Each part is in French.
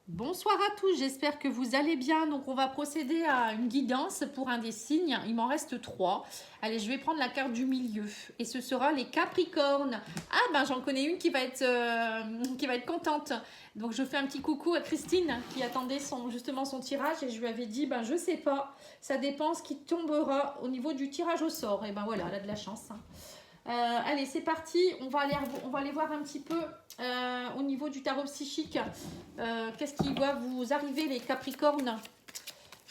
Bonsoir à tous, j'espère que vous allez bien. Donc on va procéder à une guidance pour un des signes. Il m'en reste 3. Allez, je vais prendre la carte du milieu. Et ce sera les Capricornes. Ah ben j'en connais une qui va être contente. Donc je fais un petit coucou à Christine qui attendait justement son tirage. Et je lui avais dit, ben je sais pas, ça dépend ce qui tombera au niveau du tirage au sort. Et ben voilà, elle a de la chance, hein. Allez, c'est parti. On va aller voir un petit peu au niveau du tarot psychique. Qu'est-ce qui va vous arriver, les Capricornes?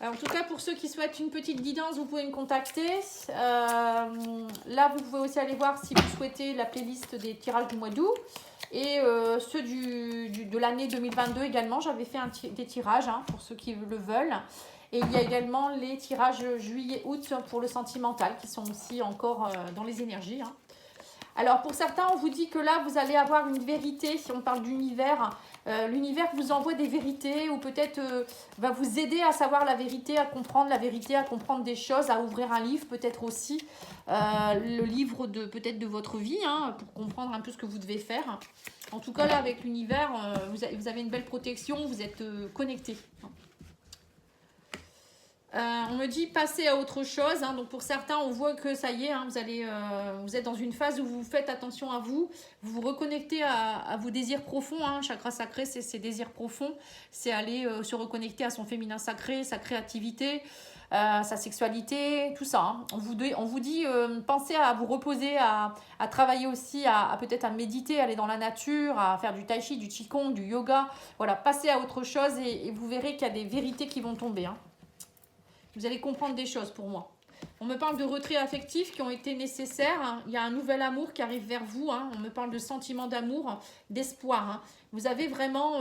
En tout cas, pour ceux qui souhaitent une petite guidance, vous pouvez me contacter. Là, vous pouvez aussi aller voir si vous souhaitez la playlist des tirages du mois d'août. Et ceux de l'année 2022 également. J'avais fait des tirages, hein, pour ceux qui le veulent. Et il y a également les tirages juillet-août pour le sentimental qui sont aussi encore dans les énergies, hein. Alors pour certains, on vous dit que là, vous allez avoir une vérité, si on parle d'univers. L'univers vous envoie des vérités ou peut-être va vous aider à savoir la vérité, à comprendre la vérité, à comprendre des choses, à ouvrir un livre peut-être aussi. Le livre peut-être de votre vie, hein, pour comprendre un peu ce que vous devez faire. En tout cas, là, avec l'univers, vous avez une belle protection, vous êtes connecté. On me dit passer à autre chose, hein. Donc pour certains, on voit que ça y est, hein, vous êtes dans une phase où vous faites attention à vous, vous vous reconnectez à vos désirs profonds, hein. Chakra sacré, c'est ses désirs profonds, c'est aller se reconnecter à son féminin sacré, sa créativité, sa sexualité, tout ça, hein. On vous dit pensez à vous reposer, à travailler aussi, à peut-être à méditer, aller dans la nature, à faire du tai chi, du qigong, du yoga. Voilà, passez à autre chose et vous verrez qu'il y a des vérités qui vont tomber, hein. Vous allez comprendre des choses pour moi. On me parle de retraits affectifs qui ont été nécessaires, hein. Il y a un nouvel amour qui arrive vers vous, hein. On me parle de sentiments d'amour, d'espoir, hein. Vous avez vraiment...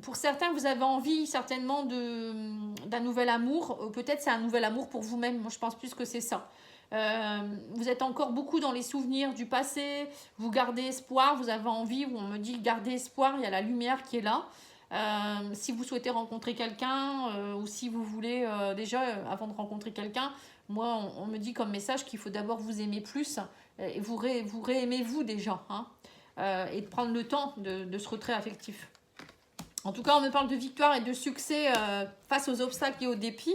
pour certains, vous avez envie certainement d'un nouvel amour. Peut-être c'est un nouvel amour pour vous-même. Moi, je pense plus que c'est ça. Vous êtes encore beaucoup dans les souvenirs du passé. Vous gardez espoir. Vous avez envie, ou on me dit gardez espoir. Il y a la lumière qui est là. Si vous souhaitez rencontrer quelqu'un ou si vous voulez déjà avant de rencontrer quelqu'un, moi on me dit comme message qu'il faut d'abord vous aimer plus et vous réaimez vous déjà, hein, et de prendre le temps de ce retrait affectif. En tout cas, on me parle de victoire et de succès face aux obstacles et aux défis.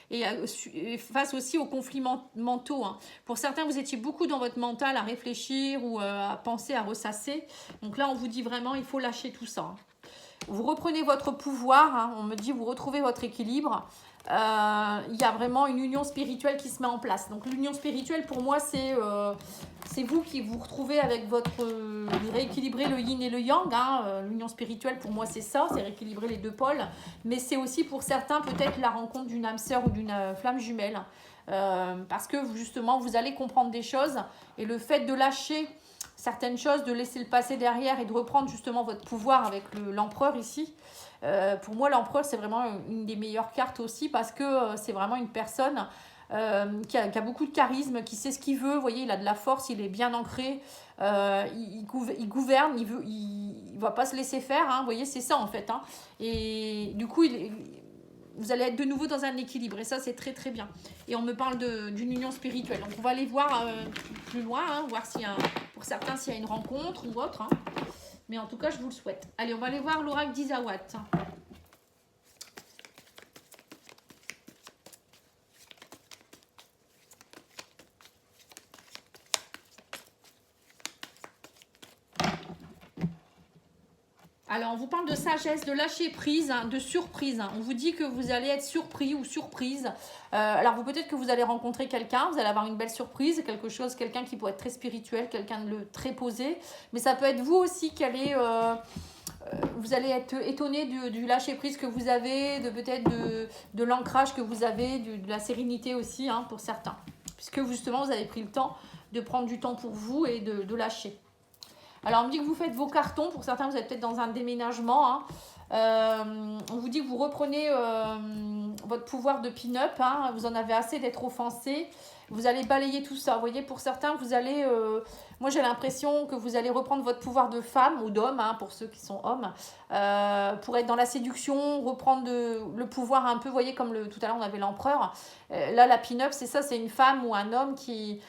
Et face aussi aux conflits mentaux, hein. Pour certains, vous étiez beaucoup dans votre mental à réfléchir ou à penser, à ressasser. Donc là, on vous dit vraiment, il faut lâcher tout ça, hein. Vous reprenez votre pouvoir, hein, on me dit vous retrouvez votre équilibre. Il y a vraiment une union spirituelle qui se met en place. Donc l'union spirituelle pour moi c'est vous qui vous retrouvez avec votre... rééquilibrer le yin et le yang, hein. L'union spirituelle pour moi c'est ça, c'est rééquilibrer les deux pôles. Mais c'est aussi pour certains peut-être la rencontre d'une âme sœur ou d'une flamme jumelle. Parce que justement vous allez comprendre des choses et le fait de lâcher certaines choses, de laisser le passé derrière et de reprendre justement votre pouvoir avec l'empereur ici. Pour moi, l'empereur, c'est vraiment une des meilleures cartes aussi parce que c'est vraiment une personne qui a beaucoup de charisme, qui sait ce qu'il veut. Vous voyez, il a de la force, il est bien ancré, il gouverne, il va pas se laisser faire, hein. Vous voyez, c'est ça en fait, hein. Et du coup, vous allez être de nouveau dans un équilibre et ça c'est très très bien. Et on me parle d'une union spirituelle, donc on va aller voir plus loin, hein, voir pour certains s'il y a une rencontre ou autre, hein. Mais en tout cas je vous le souhaite. Allez, on va aller voir l'oracle d'Isawat. Alors, on vous parle de sagesse, de lâcher prise, hein, de surprise, hein. On vous dit que vous allez être surpris ou surprise. Alors, peut-être que vous allez rencontrer quelqu'un, vous allez avoir une belle surprise, quelqu'un qui pourrait être très spirituel, quelqu'un de très posé. Mais ça peut être vous aussi qui allez... vous allez être étonné du lâcher prise que vous avez, peut-être de l'ancrage que vous avez, de la sérénité aussi, hein, pour certains. Puisque justement, vous avez pris le temps de prendre du temps pour vous et de lâcher. Alors, on me dit que vous faites vos cartons. Pour certains, vous êtes peut-être dans un déménagement, hein. On vous dit que vous reprenez votre pouvoir de pin-up, hein. Vous en avez assez d'être offensé. Vous allez balayer tout ça. Vous voyez, pour certains, vous allez... moi, j'ai l'impression que vous allez reprendre votre pouvoir de femme ou d'homme, hein, pour ceux qui sont hommes, pour être dans la séduction, reprendre le pouvoir un peu, vous voyez, comme tout à l'heure, on avait l'empereur. Là, la pin-up, c'est ça, c'est une femme ou un homme qui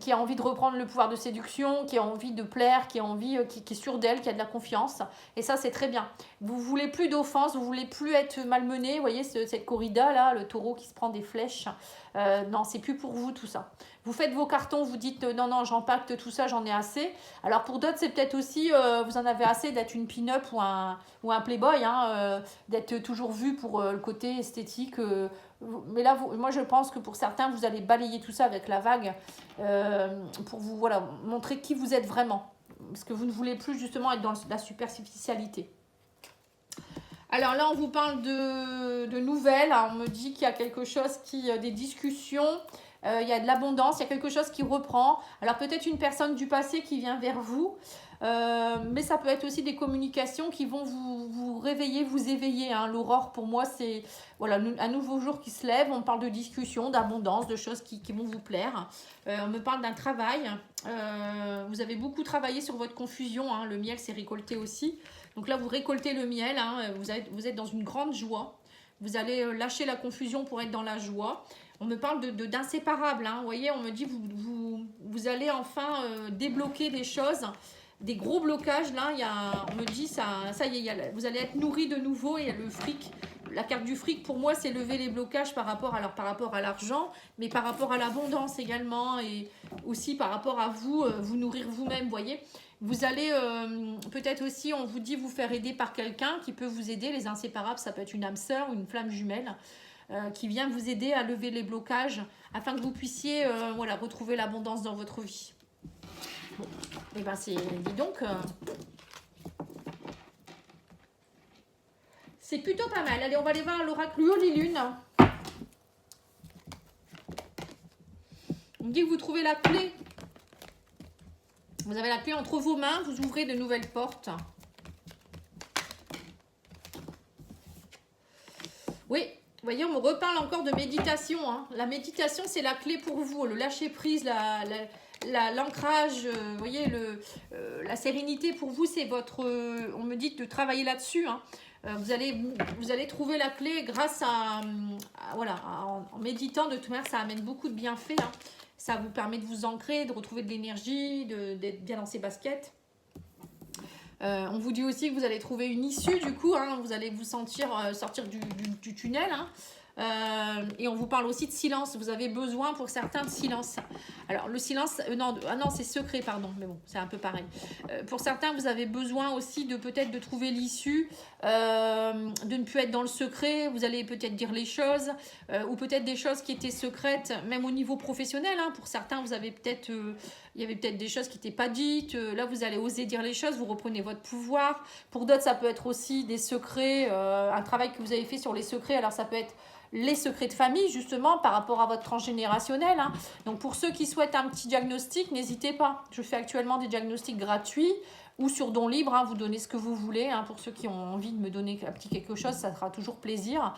qui a envie de reprendre le pouvoir de séduction, qui a envie de plaire, qui est sûre d'elle, qui a de la confiance. Et ça, c'est très bien. Vous voulez plus d'offense, vous voulez plus être malmené. Vous voyez, cette corrida là, le taureau qui se prend des flèches. Non, c'est plus pour vous tout ça. Vous faites vos cartons, vous dites non, non, j'empacte tout ça, j'en ai assez. Alors pour d'autres, c'est peut-être aussi, vous en avez assez d'être une pin-up ou un playboy, hein, d'être toujours vu pour le côté esthétique. Mais là, moi je pense que pour certains, vous allez balayer tout ça avec la vague pour vous montrer qui vous êtes vraiment. Parce que vous ne voulez plus justement être dans la superficialité. Alors là, on vous parle de nouvelles. Alors, on me dit qu'il y a quelque chose des discussions, il y a de l'abondance, il y a quelque chose qui reprend. Alors peut-être une personne du passé qui vient vers vous, mais ça peut être aussi des communications qui vont vous réveiller, vous éveiller. Hein. L'aurore, pour moi, c'est un nouveau jour qui se lève. On parle de discussion, d'abondance, de choses qui vont vous plaire. On me parle d'un travail. Vous avez beaucoup travaillé sur votre confusion. Hein. Le miel, c'est récolté aussi. Donc là, vous récoltez le miel. Hein. Vous êtes dans une grande joie. Vous allez lâcher la confusion pour être dans la joie. On me parle d'inséparables. Hein. Vous voyez, on me dit vous allez enfin débloquer des choses. Des gros blocages, là, on me dit, ça y est, vous allez être nourri de nouveau et le fric, la carte du fric, pour moi, c'est lever les blocages par rapport à l'argent, mais par rapport à l'abondance également, et aussi par rapport à vous, vous nourrir vous-même, voyez. Vous allez peut-être aussi, on vous dit, vous faire aider par quelqu'un qui peut vous aider. Les inséparables, ça peut être une âme sœur ou une flamme jumelle qui vient vous aider à lever les blocages afin que vous puissiez retrouver l'abondance dans votre vie. Bon, et ben dis donc, c'est plutôt pas mal. Allez, on va aller voir l'oracle Lune. On me dit que vous trouvez la clé. Vous avez la clé entre vos mains, vous ouvrez de nouvelles portes. Oui, vous voyez, on me reparle encore de méditation. Hein. La méditation, c'est la clé pour vous. Le lâcher prise, l'ancrage, vous voyez, la sérénité pour vous, c'est votre... on me dit de travailler là-dessus. Hein. Vous allez trouver la clé grâce en méditant. De toute manière, ça amène beaucoup de bienfaits. Hein. Ça vous permet de vous ancrer, de retrouver de l'énergie, d'être bien dans ses baskets. On vous dit aussi que vous allez trouver une issue du coup, hein, vous allez vous sentir sortir du tunnel. Hein. Et on vous parle aussi de silence. Vous avez besoin pour certains de silence. Alors le silence, non c'est secret pardon, mais bon c'est un peu pareil. Pour certains vous avez besoin aussi de peut-être de trouver l'issue, de ne plus être dans le secret. Vous allez peut-être dire les choses ou peut-être des choses qui étaient secrètes, même au niveau professionnel. Hein. Pour certains vous avez peut-être il y avait peut-être des choses qui n'étaient pas dites. Là, vous allez oser dire les choses. Vous reprenez votre pouvoir. Pour d'autres, ça peut être aussi des secrets. Un travail que vous avez fait sur les secrets. Alors, ça peut être les secrets de famille, justement, par rapport à votre transgénérationnel. Hein. Donc, pour ceux qui souhaitent un petit diagnostic, n'hésitez pas. Je fais actuellement des diagnostics gratuits ou sur don libre. Hein. Vous donnez ce que vous voulez. Hein. Pour ceux qui ont envie de me donner un petit quelque chose, ça fera toujours plaisir.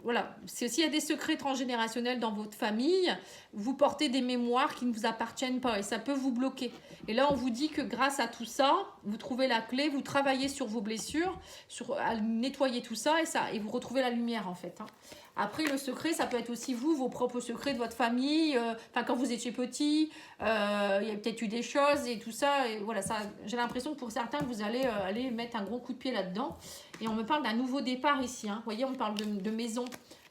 Voilà, c'est aussi il y a des secrets transgénérationnels dans votre famille, vous portez des mémoires qui ne vous appartiennent pas et ça peut vous bloquer. Et là, on vous dit que grâce à tout ça, vous trouvez la clé, vous travaillez sur vos blessures, à nettoyer tout ça et vous retrouvez la lumière en fait. Hein. Après, le secret, ça peut être aussi vous, vos propres secrets de votre famille. Quand vous étiez petit, il y a peut-être eu des choses et tout ça. Et voilà, ça, j'ai l'impression que pour certains, vous allez aller mettre un gros coup de pied là-dedans. Et on me parle d'un nouveau départ ici. Hein. Vous voyez, on parle de maison.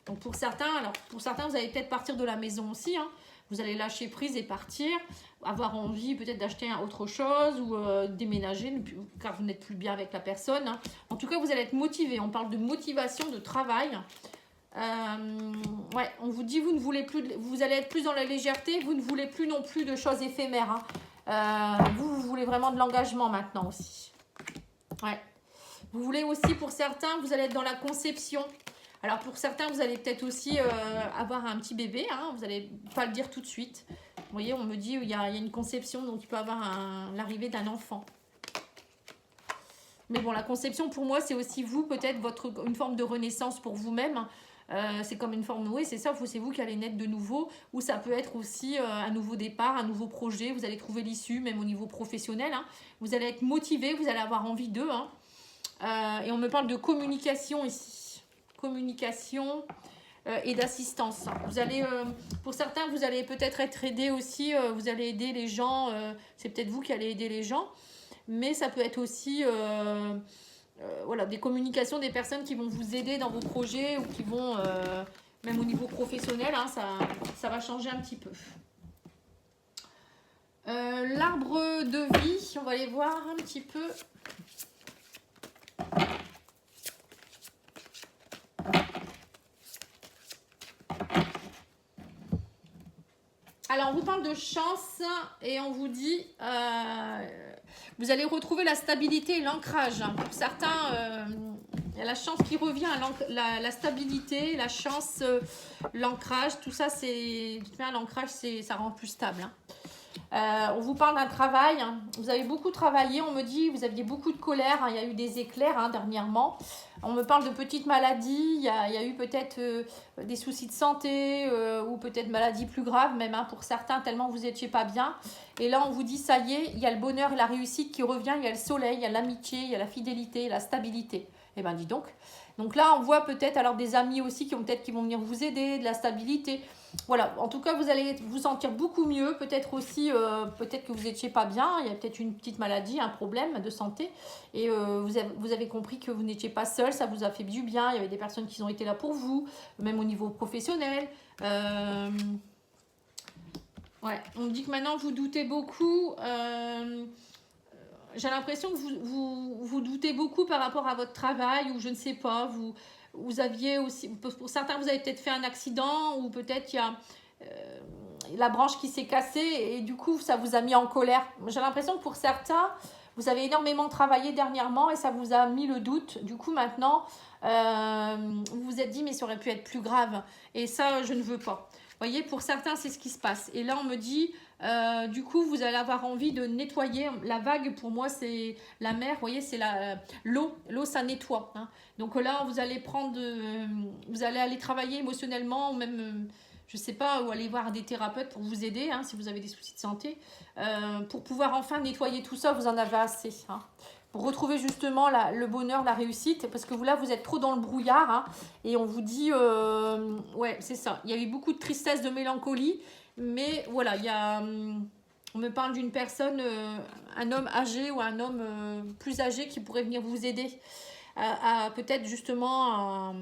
Donc pour certains, vous allez peut-être partir de la maison aussi. Hein. Vous allez lâcher prise et partir, avoir envie peut-être d'acheter autre chose ou déménager car vous n'êtes plus bien avec la personne. Hein. En tout cas, vous allez être motivé. On parle de motivation, de travail. On vous dit vous ne voulez plus, vous allez être plus dans la légèreté, vous ne voulez plus non plus de choses éphémères. Hein. Vous voulez vraiment de l'engagement maintenant aussi. Ouais. Vous voulez aussi, pour certains, vous allez être dans la conception. Alors pour certains, vous allez peut-être aussi avoir un petit bébé. Hein, vous n'allez pas le dire tout de suite. Vous voyez, on me dit il y a une conception, donc il peut y avoir l'arrivée d'un enfant. Mais bon, la conception, pour moi, c'est aussi vous, peut-être une forme de renaissance pour vous-même. C'est comme une forme, oui, c'est ça, c'est vous qui allez naître de nouveau. Ou ça peut être aussi un nouveau départ, un nouveau projet. Vous allez trouver l'issue, même au niveau professionnel. Hein. Vous allez être motivé, vous allez avoir envie d'eux. Hein. Et on me parle de communication ici. Communication. et d'assistance. Vous allez, pour certains, vous allez peut-être être aidé aussi, vous allez aider les gens, c'est peut-être vous qui allez aider les gens, mais ça peut être aussi voilà, des communications des personnes qui vont vous aider dans vos projets ou qui vont, même au niveau professionnel, hein, ça va changer un petit peu. L'arbre de vie, on va aller voir un petit peu. Alors, on vous parle de chance et on vous dit, vous allez retrouver la stabilité et l'ancrage. Pour certains, il y a la chance qui revient, la stabilité, la chance, l'ancrage, tout ça, c'est l'ancrage, ça rend plus stable. On vous parle d'un travail, vous avez beaucoup travaillé, on me dit, vous aviez beaucoup de colère, il y a eu des éclairs dernièrement. On me parle de petites maladies, il y a eu peut-être des soucis de santé ou peut-être maladies plus graves même pour certains, tellement vous n'étiez pas bien. Et là, on vous dit, ça y est, il y a le bonheur et la réussite qui revient, il y a le soleil, il y a l'amitié, il y a la fidélité, la stabilité. Eh bien, dis donc. Donc là, on voit peut-être alors des amis aussi qui vont venir vous aider, de la stabilité. Voilà, en tout cas, vous allez vous sentir beaucoup mieux. Peut-être aussi, peut-être que vous n'étiez pas bien. Il y a peut-être une petite maladie, un problème de santé. Et vous avez compris que vous n'étiez pas seul. Ça vous a fait du bien. Il y avait des personnes qui ont été là pour vous, même au niveau professionnel. Ouais, on dit que maintenant, vous doutez beaucoup. J'ai l'impression que vous doutez beaucoup par rapport à votre travail ou je ne sais pas. Vous aviez aussi, pour certains, vous avez peut-être fait un accident ou peut-être il y a la branche qui s'est cassée et du coup, ça vous a mis en colère. J'ai l'impression que pour certains, vous avez énormément travaillé dernièrement et ça vous a mis le doute. Du coup, maintenant, vous vous êtes dit, mais ça aurait pu être plus grave. Et ça, je ne veux pas. Vous voyez, pour certains, c'est ce qui se passe. Et là, on me dit, du coup, vous allez avoir envie de nettoyer. La vague, pour moi, c'est la mer. Vous voyez, c'est l'eau. L'eau, ça nettoie. Donc là, vous allez vous allez aller travailler émotionnellement ou même, je ne sais pas, ou aller voir des thérapeutes pour vous aider, si vous avez des soucis de santé, pour pouvoir enfin nettoyer tout ça. Vous en avez assez. Pour retrouver justement le bonheur, la réussite, parce que vous êtes trop dans le brouillard, et on vous dit, ouais, c'est ça. Il y a eu beaucoup de tristesse, de mélancolie, mais voilà, on me parle d'une personne, un homme âgé ou un homme plus âgé qui pourrait venir vous aider à peut-être justement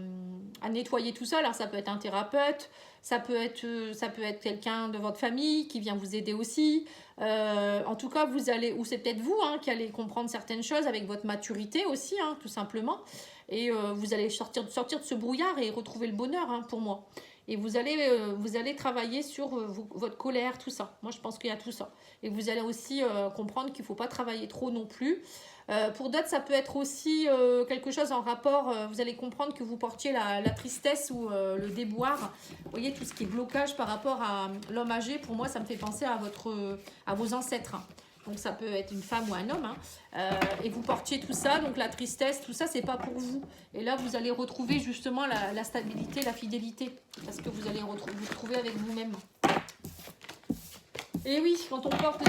à nettoyer tout ça. Alors ça peut être un thérapeute, ça peut être quelqu'un de votre famille qui vient vous aider aussi. En tout cas, ou c'est peut-être vous qui allez comprendre certaines choses avec votre maturité aussi, tout simplement. Et vous allez sortir de ce brouillard et retrouver le bonheur, pour moi. Et vous allez travailler sur votre colère, tout ça. Moi, je pense qu'il y a tout ça. Et vous allez aussi comprendre qu'il ne faut pas travailler trop non plus. Pour d'autres, ça peut être aussi quelque chose en rapport, vous allez comprendre que vous portiez la tristesse ou le déboire. Vous voyez, tout ce qui est blocage par rapport à l'homme âgé, pour moi, ça me fait penser à vos ancêtres. Donc ça peut être une femme ou un homme. Et vous portiez tout ça, donc la tristesse, tout ça, c'est pas pour vous. Et là, vous allez retrouver justement la stabilité, la fidélité. Parce que vous allez vous retrouver avec vous-même. Et oui, quand on porte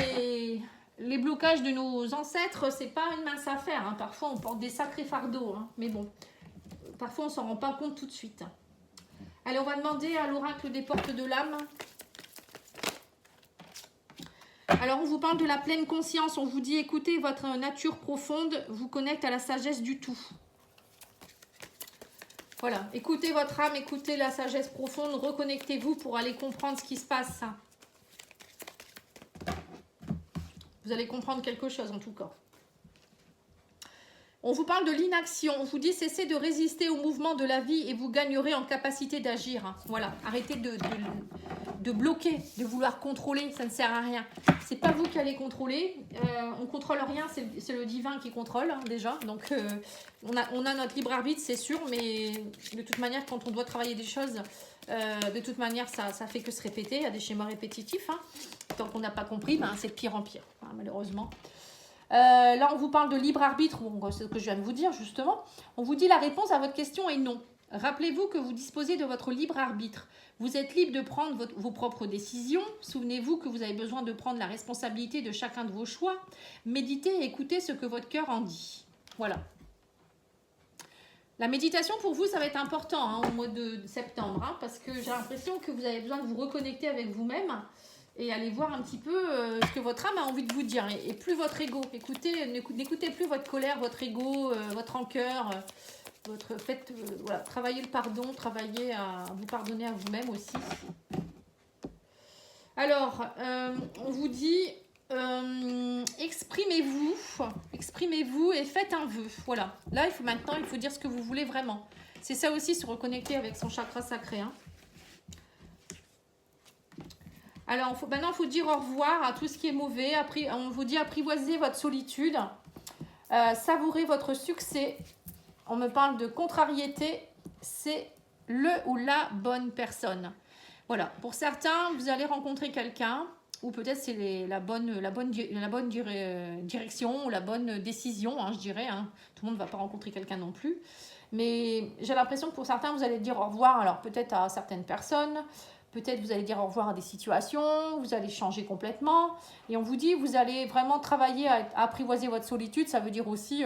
les blocages de nos ancêtres, c'est pas une mince affaire. Parfois, on porte des sacrés fardeaux. Mais bon, parfois, on s'en rend pas compte tout de suite. Allez, on va demander à l'oracle des portes de l'âme. Alors, on vous parle de la pleine conscience. On vous dit, écoutez, votre nature profonde vous connecte à la sagesse du tout. Voilà, écoutez votre âme, écoutez la sagesse profonde, reconnectez-vous pour aller comprendre ce qui se passe. Vous allez comprendre quelque chose en tout cas. On vous parle de l'inaction. On vous dit cessez de résister au mouvement de la vie et vous gagnerez en capacité d'agir. Voilà, arrêtez de bloquer, de vouloir contrôler, ça ne sert à rien. C'est pas vous qui allez contrôler. On contrôle rien, c'est le divin qui contrôle déjà. Donc on a notre libre arbitre, c'est sûr, mais de toute manière, quand on doit travailler des choses, de toute manière, ça fait que se répéter. Il y a des schémas répétitifs. Tant qu'on n'a pas compris, c'est de pire en pire, malheureusement. Là, on vous parle de libre arbitre. Bon, c'est ce que je viens de vous dire, justement. On vous dit la réponse à votre question est non. Rappelez-vous que vous disposez de votre libre arbitre. Vous êtes libre de prendre vos propres décisions. Souvenez-vous que vous avez besoin de prendre la responsabilité de chacun de vos choix. Méditez et écoutez ce que votre cœur en dit. Voilà. La méditation pour vous, ça va être important hein, au mois de septembre, hein, parce que j'ai l'impression que vous avez besoin de vous reconnecter avec vous-même et aller voir un petit peu ce que votre âme a envie de vous dire. Et plus votre ego. Écoutez, n'écoutez plus votre colère, votre ego, votre rancœur, voilà, travaillez le pardon, travaillez à vous pardonner à vous-même aussi. Alors, on vous dit... exprimez-vous et faites un vœu. Voilà. Là, maintenant, il faut dire ce que vous voulez vraiment. C'est ça aussi, se reconnecter avec son chakra sacré. Hein. Alors, maintenant, il faut dire au revoir à tout ce qui est mauvais. Après, on vous dit apprivoisez votre solitude. Savourez votre succès. On me parle de contrariété. C'est le ou la bonne personne. Voilà. Pour certains, vous allez rencontrer quelqu'un. Ou peut-être c'est la bonne direction ou la bonne décision, hein, je dirais. Hein. Tout le monde ne va pas rencontrer quelqu'un non plus. Mais j'ai l'impression que pour certains, vous allez dire au revoir. Alors peut-être à certaines personnes, peut-être vous allez dire au revoir à des situations, vous allez changer complètement. Et on vous dit, vous allez vraiment travailler à apprivoiser votre solitude. Ça veut dire aussi,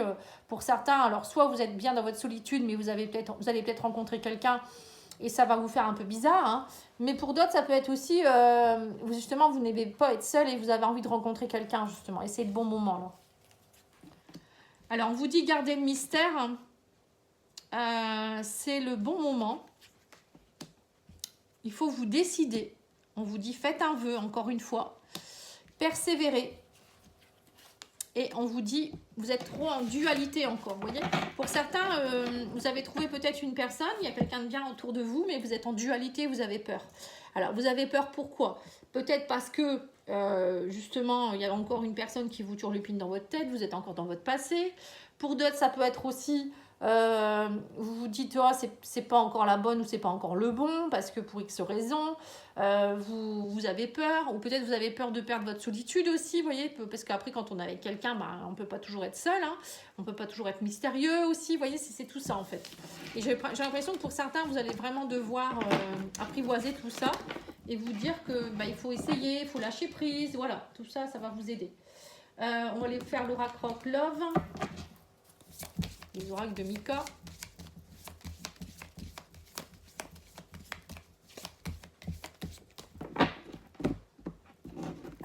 pour certains, alors soit vous êtes bien dans votre solitude, mais vous allez peut-être rencontrer quelqu'un et ça va vous faire un peu bizarre, hein. Mais pour d'autres, ça peut être aussi, justement, vous n'aimez pas être seul et vous avez envie de rencontrer quelqu'un, justement. Et c'est le bon moment, là. Alors, on vous dit garder le mystère. C'est le bon moment. Il faut vous décider. On vous dit faites un vœu, encore une fois. Persévérez. Et on vous dit, vous êtes trop en dualité encore, vous voyez. Pour certains, vous avez trouvé peut-être une personne, il y a quelqu'un de bien autour de vous, mais vous êtes en dualité, vous avez peur. Alors, vous avez peur pourquoi? Peut-être parce que, justement, il y a encore une personne qui vous turlupine dans votre tête, vous êtes encore dans votre passé. Pour d'autres, ça peut être aussi, vous vous dites, oh, c'est pas encore la bonne ou c'est pas encore le bon, parce que pour X raisons, vous avez peur, ou peut-être vous avez peur de perdre votre solitude aussi, vous voyez, parce qu'après, quand on est avec quelqu'un, bah, on peut pas toujours être seul, hein, on peut pas toujours être mystérieux aussi, vous voyez, c'est tout ça en fait. Et j'ai l'impression que pour certains, vous allez vraiment devoir apprivoiser tout ça et vous dire que bah, il faut essayer, il faut lâcher prise, voilà, tout ça, ça va vous aider. On va aller faire l'oracle Rock Love, les oracles de Mika.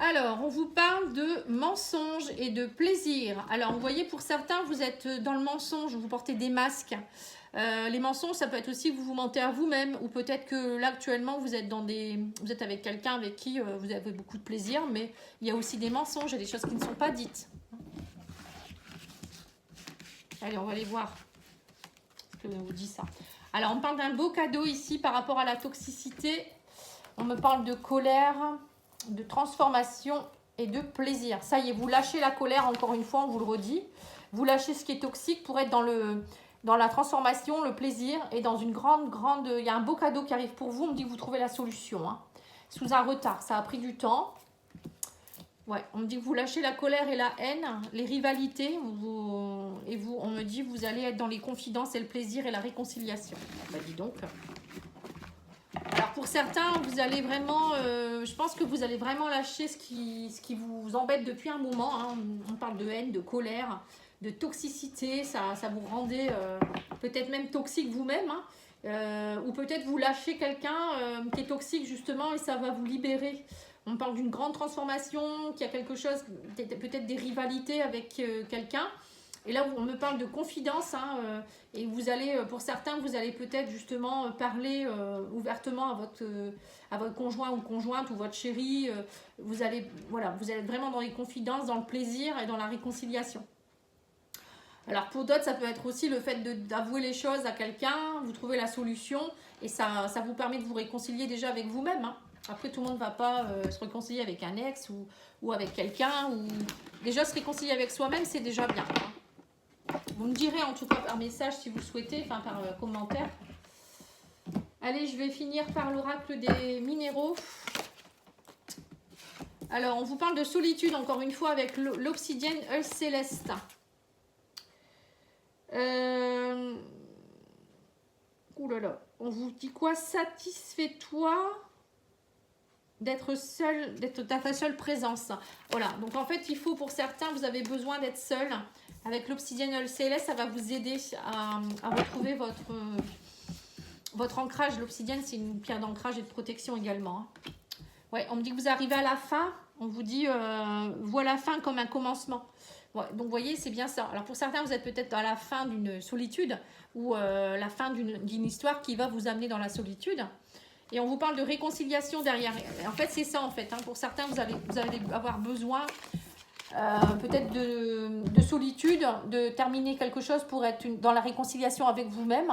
Alors, on vous parle de mensonges et de plaisir. Alors, vous voyez, pour certains, vous êtes dans le mensonge, vous portez des masques. Les mensonges, ça peut être aussi que vous vous mentez à vous-même, ou peut-être que là, actuellement, vous êtes avec quelqu'un avec qui vous avez beaucoup de plaisir, mais il y a aussi des mensonges et des choses qui ne sont pas dites. Allez, on va aller voir ce que vous dit ça. Alors, on parle d'un beau cadeau ici par rapport à la toxicité. On me parle de colère, de transformation et de plaisir. Ça y est, vous lâchez la colère, encore une fois, on vous le redit. Vous lâchez ce qui est toxique pour être dans la transformation, le plaisir et dans une grande... Il y a un beau cadeau qui arrive pour vous. On me dit que vous trouvez la solution. Hein. Sous un retard, ça a pris du temps. Ouais, on me dit que vous lâchez la colère et la haine, les rivalités. On me dit que vous allez être dans les confidences et le plaisir et la réconciliation. Bah dis donc. Alors pour certains, vous allez vraiment, je pense que vous allez vraiment lâcher ce qui vous embête depuis un moment. Hein. On parle de haine, de colère, de toxicité. Ça vous rendait peut-être même toxique vous-même. Hein. Ou peut-être vous lâchez quelqu'un qui est toxique justement et ça va vous libérer. On parle d'une grande transformation, qu'il y a quelque chose, peut-être des rivalités avec quelqu'un. Et là, on me parle de confidence, hein, et vous allez, pour certains, vous allez peut-être justement parler ouvertement à votre conjoint ou conjointe ou votre chérie. Vous allez être vraiment dans les confidences, dans le plaisir et dans la réconciliation. Alors pour d'autres, ça peut être aussi le fait d'avouer les choses à quelqu'un, vous trouvez la solution et ça vous permet de vous réconcilier déjà avec vous-même. Hein. Après, tout le monde ne va pas se réconcilier avec un ex ou avec quelqu'un. Déjà, se réconcilier avec soi-même, c'est déjà bien. Hein. Vous me direz en tout cas par message si vous le souhaitez, enfin par commentaire. Allez, je vais finir par l'oracle des minéraux. Alors, on vous parle de solitude encore une fois avec l'obsidienne œil céleste. Ouh là là, on vous dit quoi? Satisfais-toi d'être seul, d'être dans ta seule présence. Voilà, donc en fait, il faut pour certains, vous avez besoin d'être seul. Avec l'obsidienne CLS, ça va vous aider à retrouver votre ancrage. L'obsidienne, c'est une pierre d'ancrage et de protection également. Hein. Ouais, on me dit que vous arrivez à la fin. On vous dit, vois la fin comme un commencement. Ouais, donc, vous voyez, c'est bien ça. Alors, pour certains, vous êtes peut-être à la fin d'une solitude ou la fin d'une histoire qui va vous amener dans la solitude. Et on vous parle de réconciliation derrière. En fait, c'est ça, en fait. Hein. Pour certains, vous allez avoir besoin peut-être de solitude, de terminer quelque chose pour être dans la réconciliation avec vous-même.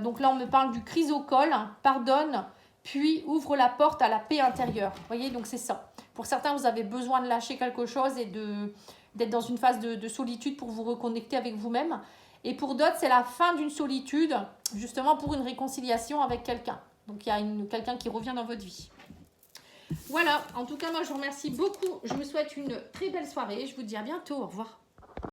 Donc là, on me parle du chrysocole, pardonne, puis ouvre la porte à la paix intérieure. Vous voyez, donc c'est ça. Pour certains, vous avez besoin de lâcher quelque chose et d'être dans une phase de solitude pour vous reconnecter avec vous-même. Et pour d'autres, c'est la fin d'une solitude, justement pour une réconciliation avec quelqu'un. Donc il y a quelqu'un qui revient dans votre vie. Voilà, en tout cas, moi je vous remercie beaucoup. Je vous souhaite une très belle soirée. Je vous dis à bientôt. Au revoir.